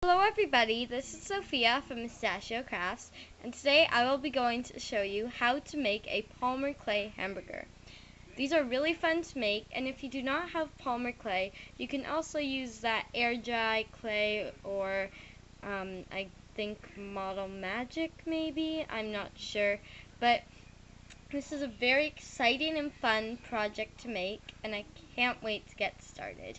Hello everybody, this is Sofia from MOUSTACHIO CRAFTS, and today I will be going to show you how to make a Polymer clay hamburger. These are really fun to make, and if you do not have Polymer clay, you can also use that air dry clay or I think Model Magic maybe, I'm not sure, but this is a very exciting and fun project to make, and I can't wait to get started.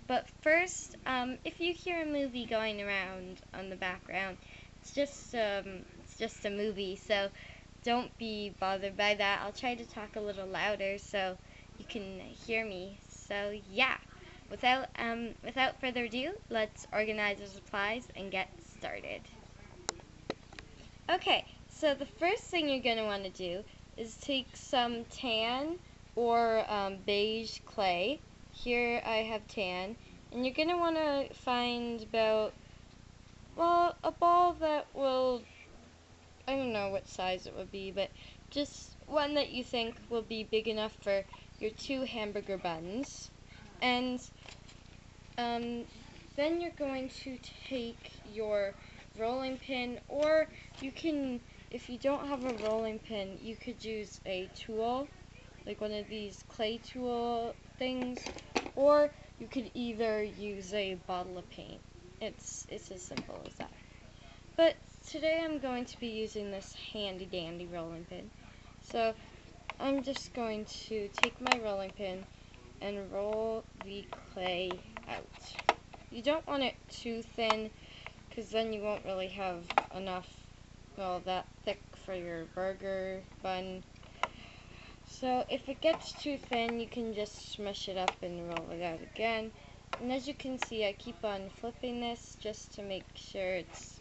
But first, if you hear a movie going around on the background, it's just a movie, so don't be bothered by that. I'll try to talk a little louder so you can hear me. So yeah, without further ado, let's organize our supplies and get started. Okay, so the first thing you're going to want to do is take some tan or beige clay. Here I have tan, and you're going to want to find about, well, a ball that will, I don't know what size it would be, but just one that you think will be big enough for your 2 hamburger buns. And then you're going to take your rolling pin, or you can, if you don't have a rolling pin, you could use a tool, like one of these clay tool things, or you could either use a bottle of paint. It's as simple as that. But today I'm going to be using this handy dandy rolling pin. So I'm just going to take my rolling pin and roll the clay out. You don't want it too thin, because then you won't really have enough, well, that thick for your burger bun. So if it gets too thin, you can just smush it up and roll it out again. And as you can see, I keep on flipping this just to make sure it's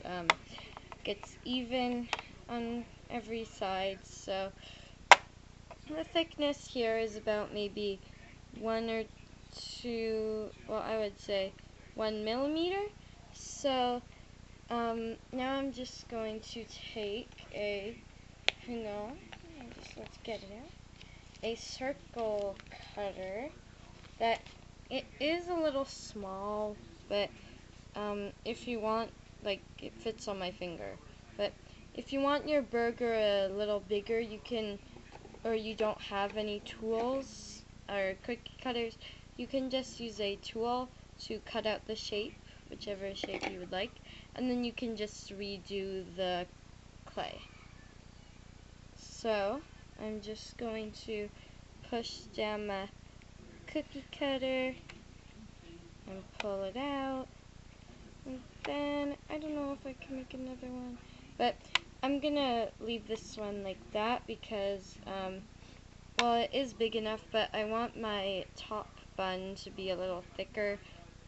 gets even on every side. So the thickness here is about maybe 1 or 2, well, I would say 1 millimeter. So now I'm just going to take a, let's get it out. A circle cutter that it is a little small, but if you want, like, it fits on my finger, but if you want your burger a little bigger, you can, or you don't have any tools or cookie cutters, you can just use a tool to cut out the shape, whichever shape you would like, and then you can just redo the clay. So I'm just going to push down my cookie cutter and pull it out. And then, I don't know if I can make another one, but I'm gonna leave this one like that because, well, it is big enough, but I want my top bun to be a little thicker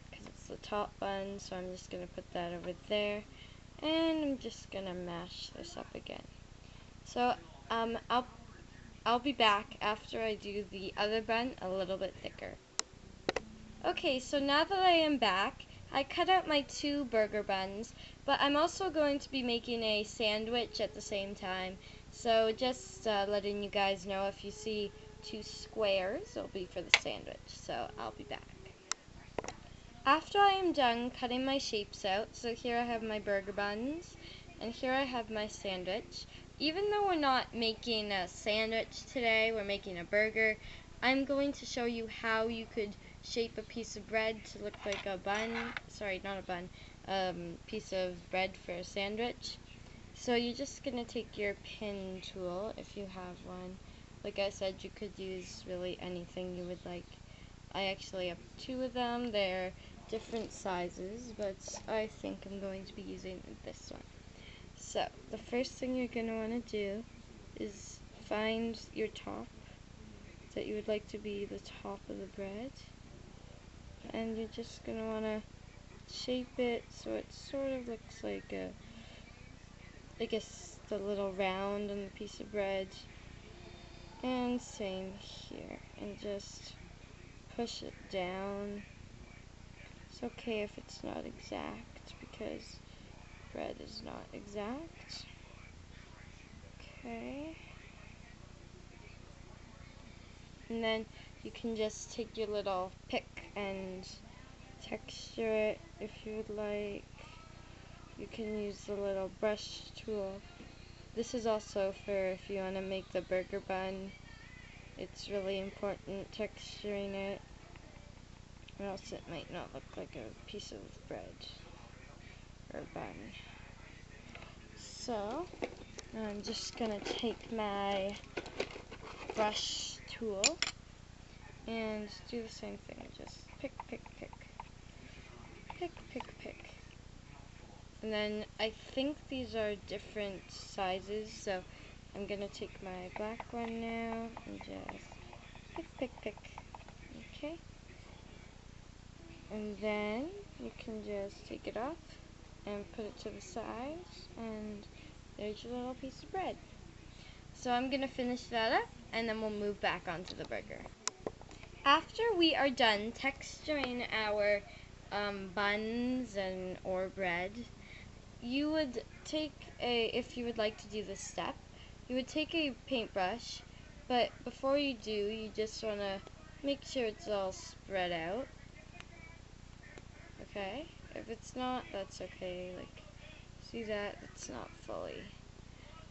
because it's the top bun, so I'm just gonna put that over there, and I'm just gonna mash this up again. So, I'll be back after I do the other bun a little bit thicker. Okay, so now that I am back, I cut out my 2 burger buns, but I'm also going to be making a sandwich at the same time. So just letting you guys know, if you see 2 squares, it'll be for the sandwich. So I'll be back. After I am done cutting my shapes out, so here I have my burger buns, and here I have my sandwich. Even though we're not making a sandwich today, we're making a burger, I'm going to show you how you could shape a piece of bread to look like a bun, sorry, not a bun, piece of bread for a sandwich. So you're just going to take your pin tool, if you have one. Like I said, you could use really anything you would like. I actually have 2 of them. They're different sizes, but I think I'm going to be using this one. So, the first thing you're going to want to do is find your top that you would like to be the top of the bread, and you're just going to want to shape it so it sort of looks like a, I guess, the little round on the piece of bread, and same here, and just push it down. It's okay if it's not exact, because bread is not exact. Okay. And then you can just take your little pick and texture it if you would like. can use the little brush tool. This is also for if you want to make the burger bun. It's really important texturing it, or else it might not look like a piece of bread or bun. So, I'm just going to take my brush tool and do the same thing. Just pick, pick, pick. Pick, pick, pick. And then I think these are different sizes, so I'm going to take my black one now and just pick, pick, pick. Okay. And then you can just take it off and put it to the side, and there's your little piece of bread. So I'm going to finish that up, and then we'll move back onto the burger. After we are done texturing our buns or bread, you would take if you would like to do this step, you would take a paintbrush, but before you do, you just want to make sure it's all spread out. Okay, if it's not, that's okay. Like, see that? It's not fully.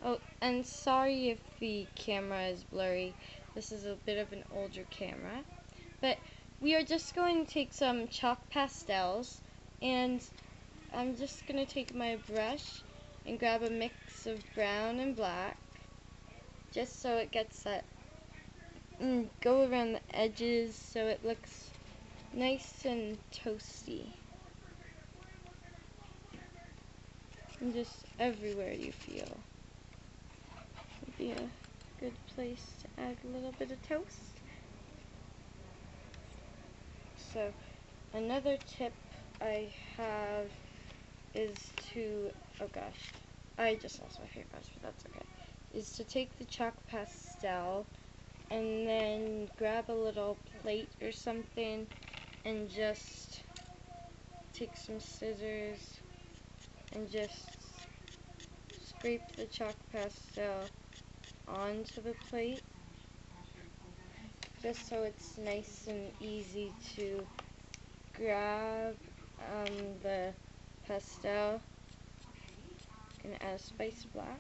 Oh, and sorry if the camera is blurry. This is a bit of an older camera. But we are just going to take some chalk pastels, and I'm just going to take my brush and grab a mix of brown and black, just so it gets that, go around the edges so it looks nice and toasty. And just everywhere you feel would be a good place to add a little bit of toast. So another tip I have is to, oh gosh, I just lost my paintbrush, but that's okay, is to take the chalk pastel and then grab a little plate or something and just take some scissors and just scrape the chalk pastel onto the plate, just so it's nice and easy to grab the pastel. Gonna add a spice black,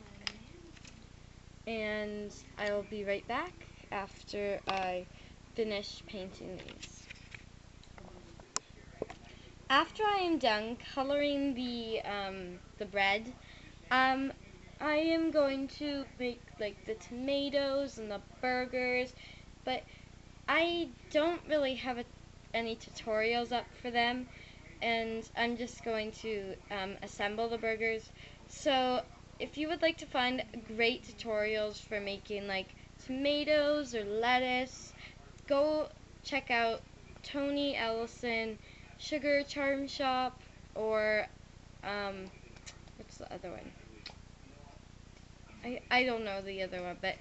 and I will be right back after I finish painting these. After I am done coloring the bread, I am going to make like the tomatoes and the burgers, but I don't really have any tutorials up for them, and I'm just going to assemble the burgers. So if you would like to find great tutorials for making like tomatoes or lettuce, go check out Tony Ellison Sugar Charm Shop, or what's the other one? I don't know the other one, but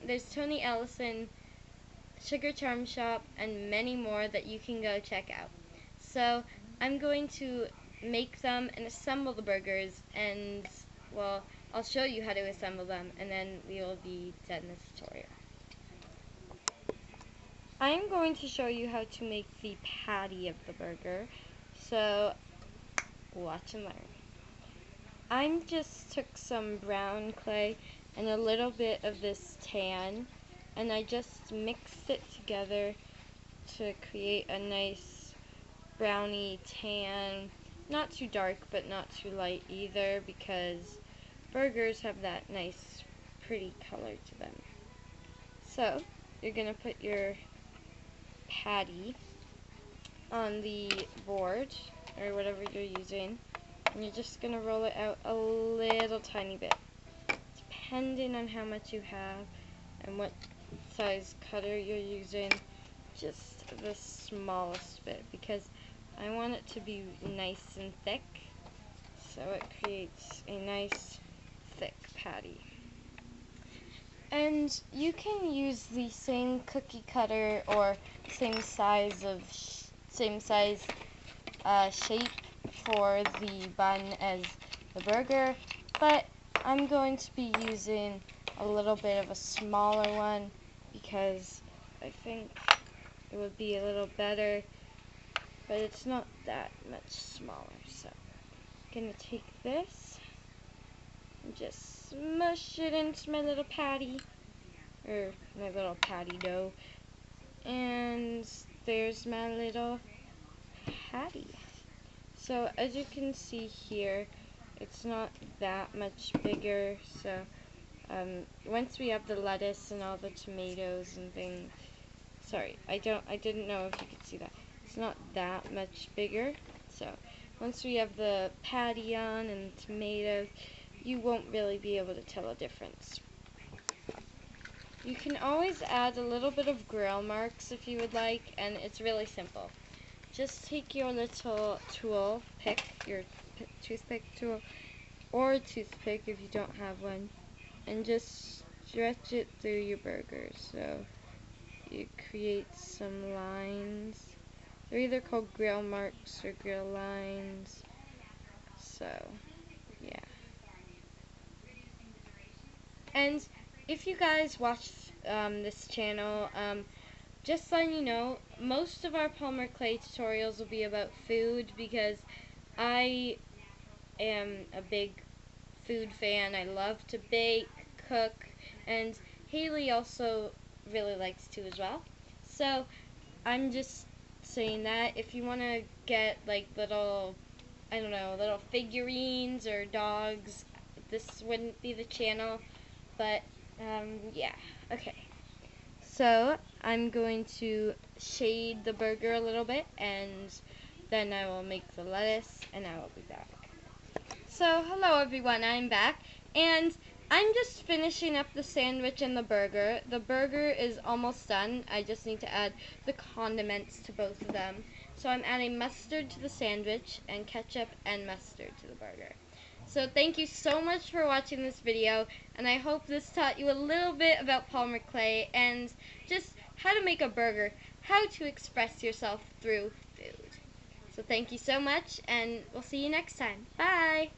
there's Tony Ellison Sugar Charm Shop and many more that you can go check out. So I'm going to make them and assemble the burgers, and well, I'll show you how to assemble them, and then we will be done this tutorial. I am going to show you how to make the patty of the burger, so watch and learn. I just took some brown clay and a little bit of this tan, and I just mixed it together to create a nice browny tan. Not too dark, but not too light either, because burgers have that nice, pretty color to them. So, you're going to put your patty on the board, or whatever you're using, and you're just going to roll it out a little tiny bit, depending on how much you have and what size cutter you're using, just the smallest bit, because I want it to be nice and thick, so it creates a nice thick patty. And you can use the same cookie cutter or same size shape for the bun as the burger, but I'm going to be using a little bit of a smaller one because I think it would be a little better, but it's not that much smaller. So gonna take this and just smush it into my little patty, or my little patty dough. And there's my little patty. So as you can see here, it's not that much bigger. So once we have the lettuce and all the tomatoes and things, sorry, I didn't know if you could see that. It's not that much bigger. So once we have the patty on and tomatoes, you won't really be able to tell a difference. You can always add a little bit of grill marks if you would like, and it's really simple. Just take your little tool, pick your toothpick tool, or toothpick if you don't have one, and just stretch it through your burger. So you create some lines. They're either called grill marks or grill lines. So, yeah. And if you guys watch this channel, just letting you know, most of our polymer clay tutorials will be about food because I am a big food fan. I love to bake, cook, and Haley also really likes to as well. So I'm just saying that if you want to get like little, I don't know, little figurines or dogs, this wouldn't be the channel. But yeah, okay. So I'm going to shade the burger a little bit, and then I will make the lettuce, and I will be back. So hello everyone, I'm back, and I'm just finishing up the sandwich and the burger. The burger is almost done. I just need to add the condiments to both of them. So I'm adding mustard to the sandwich and ketchup and mustard to the burger. So thank you so much for watching this video, and I hope this taught you a little bit about polymer clay and just how to make a burger, how to express yourself through food. So thank you so much, and we'll see you next time. Bye!